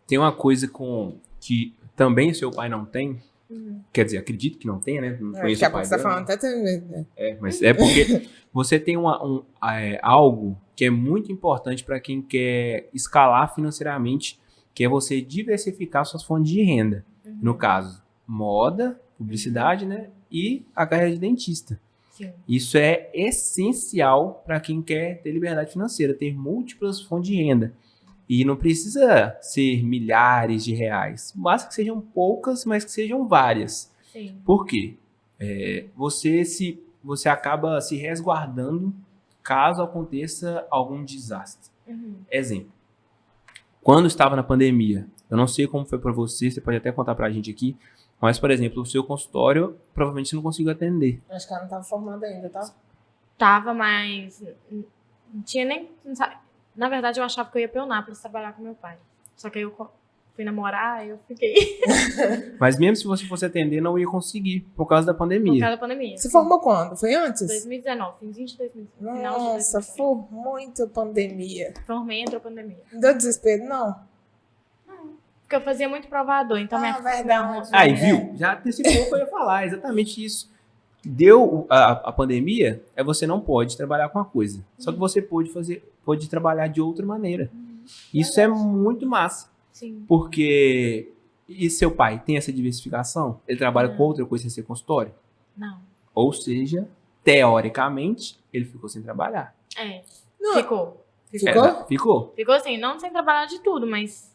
tem uma coisa que também seu pai não tem. Quer dizer, acredito que não tenha, né? Não conheço o pai você tá dela. falando até... Mas é porque você tem algo que é muito importante para quem quer escalar financeiramente, que é você diversificar suas fontes de renda. No caso, moda, publicidade, né? E a carreira de dentista. Sim. Isso é essencial para quem quer ter liberdade financeira, ter múltiplas fontes de renda. E não precisa ser milhares de reais. Basta que sejam poucas, mas que sejam várias. Sim. Por quê? Você acaba se resguardando caso aconteça algum desastre. Exemplo. Quando estava na pandemia, eu não sei como foi para você pode até contar pra gente aqui, mas, por exemplo, o seu consultório provavelmente você não conseguiu atender. Acho que ela não tava formada ainda, tá? Tava, mas não tinha nem... Na verdade, eu achava que eu ia pra Eunápolis trabalhar com meu pai. Só que aí eu fui namorar e eu fiquei. Mas mesmo se você fosse atender, não ia conseguir, por causa da pandemia. Por causa da pandemia. Você formou quando? Foi antes? 2019, finzinho de 2019. Nossa, formou muito pandemia. Formei e entrou pandemia. Não deu desespero, não? Porque eu fazia muito provador, então verdade. Aí, viu? Já antecipou o que eu ia falar, exatamente isso. Deu a pandemia, você não pode trabalhar com uma coisa. Só que você pode trabalhar de outra maneira. Isso é muito massa. Sim. Porque... E seu pai tem essa diversificação? Ele trabalha com outra coisa sem ser consultório? Não. Ou seja, teoricamente, ele ficou sem trabalhar. Não. Ficou. Ficou? Ficou assim, não sem trabalhar de tudo, mas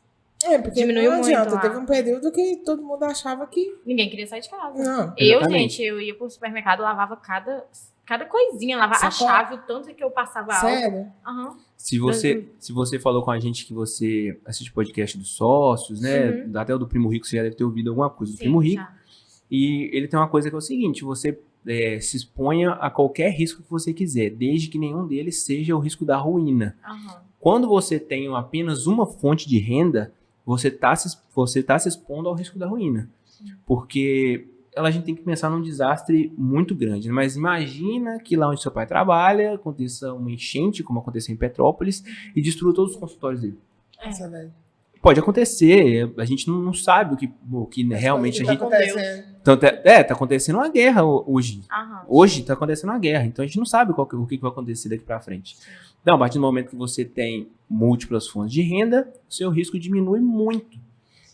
Porque diminuiu não adianta. muito. Teve um período que todo mundo achava que... ninguém queria sair de casa. Não. Exatamente. Eu ia pro supermercado, lavava cada coisinha, lavava a chave, o tanto que eu passava álcool. Sério? Aham. Se você falou com a gente que você assiste podcast dos sócios, né? Até o do Primo Rico, você já deve ter ouvido alguma coisa do Primo Rico. Já. E ele tem uma coisa que é o seguinte, você se exponha a qualquer risco que você quiser, desde que nenhum deles seja o risco da ruína. Quando você tem apenas uma fonte de renda, você tá se expondo ao risco da ruína. Porque a gente tem que pensar num desastre muito grande. Mas imagina que lá onde seu pai trabalha, aconteça uma enchente, como aconteceu em Petrópolis, e destrua todos os consultórios dele. Nossa, velho. Pode acontecer, a gente não sabe o que realmente a gente... acontecendo. Então, tá acontecendo uma guerra hoje. Aham. Hoje tá acontecendo uma guerra, então a gente não sabe o que vai acontecer daqui pra frente. Então, a partir do momento que você tem múltiplas fontes de renda, o seu risco diminui muito.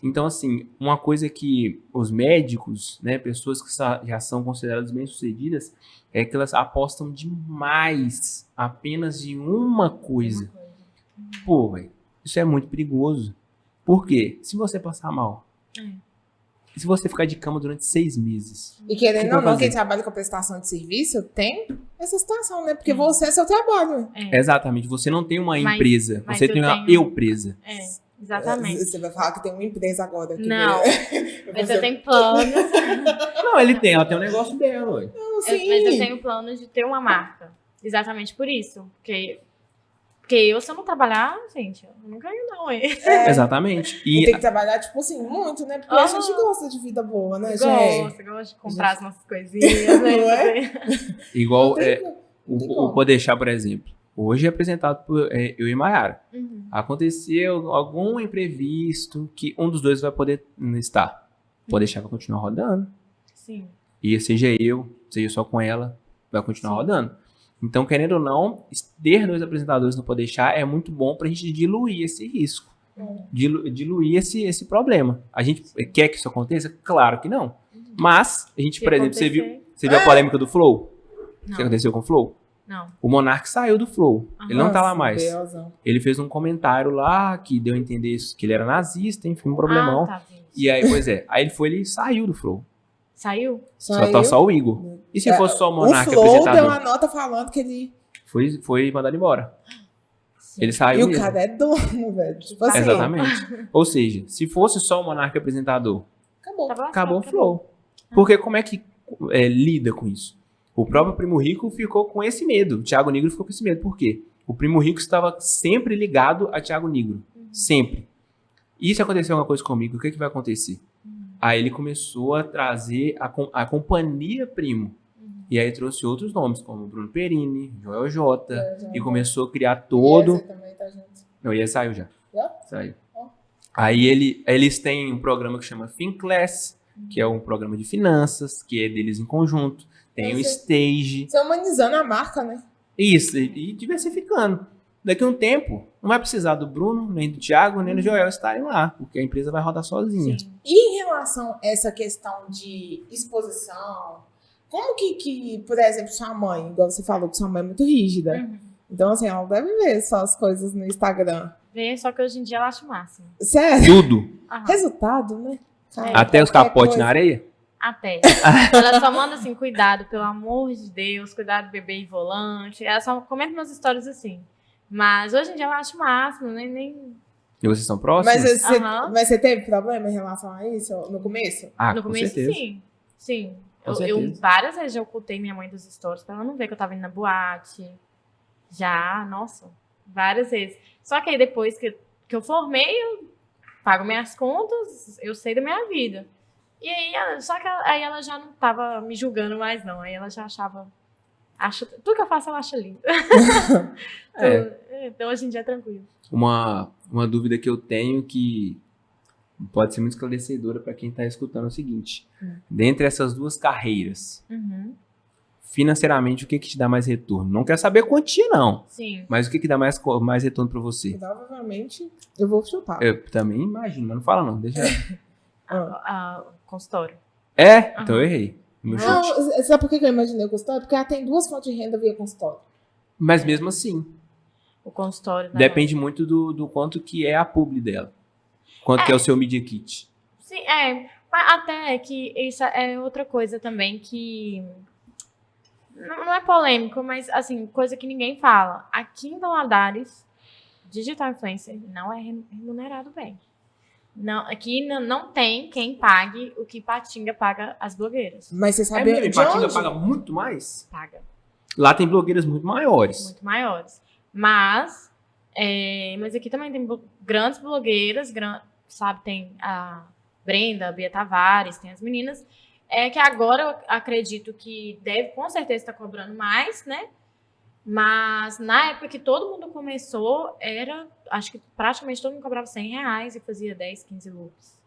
Então, assim, uma coisa que os médicos, né, pessoas que já são consideradas bem-sucedidas, é que elas apostam demais apenas em uma coisa. Pô, velho, isso é muito perigoso. Por quê? Se você passar mal, se você ficar de cama durante 6 meses... E querendo que ou vai não, fazer? quem trabalha com prestação de serviço tem essa situação, né? Porque você é seu trabalho. Exatamente, você não tem uma Mas- empresa, mas você eu tem uma tenho- eu-presa. Exatamente. Você vai falar que tem uma empresa agora. Que Não, vai- mas eu tenho planos. Não, ela tem um negócio dela, ué. Não, sim. Mas eu tenho planos de ter uma marca. Exatamente por isso. Porque se eu não trabalhar, gente, eu não ganho não, Exatamente. E E tem que trabalhar, tipo assim, muito, né? Porque a gente gosta de vida boa, né, gente? Gosto de comprar as nossas coisinhas, né? Não é? igual Não tem como. tem o como. Podeixar, por exemplo. Hoje é apresentado por eu e Mayara. Uhum. Aconteceu algum imprevisto que um dos dois vai poder estar. Podeixar vai continuar rodando. Sim. E seja só com ela, vai continuar rodando. Então, querendo ou não, ter 2 apresentadores no Podeixar é muito bom pra gente diluir esse risco. Diluir esse problema. A gente quer que isso aconteça? Claro que não. Mas, a gente, Se por exemplo, você acontecer- viu a polêmica do Flow? O Não. que aconteceu com o Flow? Não. O Monark saiu do Flow. Ele não tá lá mais. Belzão. Ele fez um comentário lá que deu a entender que ele era nazista, enfim, um problemão. Tá, gente. E aí, aí ele saiu do Flow. Saiu? Só tá só o Igor. E se fosse só o O Monark Flow deu apresentador? uma nota falando que ele... Foi mandado embora. Sim. Ele saiu E o mesmo. cara é dono, velho. Tipo assim, Exatamente. Ou seja, se fosse só o Monark apresentador, acabou. Tava acabou o lascado, Flow. Porque como é que lida com isso? O próprio Primo Rico ficou com esse medo. O Thiago Nigro ficou com esse medo. Por quê? O Primo Rico estava sempre ligado a Thiago Nigro. Sempre. E se acontecer alguma coisa comigo, o que vai acontecer? Aí ele começou a trazer a companhia Primo. E aí trouxe outros nomes, como Bruno Perini, Joel J. E começou a criar todo... Essa também, tá, gente? Não, e aí saiu já. Já? Saiu. Ó. Aí eles têm um programa que chama FinClass, que é um programa de finanças, que é deles em conjunto. Tem o Stage. Você humanizando a marca, né? Isso, e diversificando. Daqui a um tempo, não vai precisar do Bruno, nem do Thiago, nem do Joel estarem lá, porque a empresa vai rodar sozinha. Sim. E em relação a essa questão de exposição, como que, por exemplo, sua mãe, igual você falou que sua mãe é muito rígida. Uhum. Então, assim, ela deve ver só as coisas no Instagram. Vê, só que hoje em dia eu acho o máximo. Sério? Tudo. Aham. Resultado, né? Cara, Até os qualquer capotes coisa. na areia. Até. Ela só manda assim, cuidado, pelo amor de Deus, cuidado do bebê e volante. Ela só comenta umas histórias assim. Mas hoje em dia eu acho o máximo, nem... E vocês estão próximos? Aham. Mas você teve problema em relação a isso no começo? Ah, No com começo, certeza. sim. Sim. Com Eu certeza. várias vezes já ocultei minha mãe dos stories pra ela não ver que eu tava indo na boate. Já, nossa, várias vezes. Só que aí depois que eu formei, eu pago minhas contas, eu sei da minha vida. E aí, só que aí ela já não tava me julgando mais, não. Aí ela já achava... tudo que eu faço, ela acha lindo. Então, hoje em dia é tranquilo. Uma dúvida que eu tenho que pode ser muito esclarecedora para quem está escutando é o seguinte. Dentre essas duas carreiras, Uhum. financeiramente, o que te dá mais retorno? Não quero saber quantia, não. Sim. Mas o que dá mais retorno para você? Provavelmente, eu vou chutar. Eu também imagino, mas não fala não. Deixa. Consultório. É? Então eu errei. Meu chute. Não, sabe por que eu imaginei o consultório? Porque ela tem duas fontes de renda via consultório. Mas mesmo assim, O consultório. depende muito do quanto que é a publi dela. Quanto que é o seu Media Kit. Sim, mas até que isso é outra coisa também que não é polêmico, mas assim, coisa que ninguém fala. Aqui em Valadares, digital influencer não é remunerado bem. Não, aqui não tem quem pague o que Patinga paga as blogueiras. Mas você É sabe mesmo, de Patinga onde? paga muito mais? Paga Lá tem blogueiras muito maiores. muito maiores. Mas aqui também tem grandes blogueiras, sabe? Tem a Brenda, a Bia Tavares, tem as meninas. Que agora eu acredito que deve com certeza estar cobrando mais, né? Mas na época que todo mundo começou, acho que praticamente todo mundo cobrava R$100 e fazia 10, 15 looks.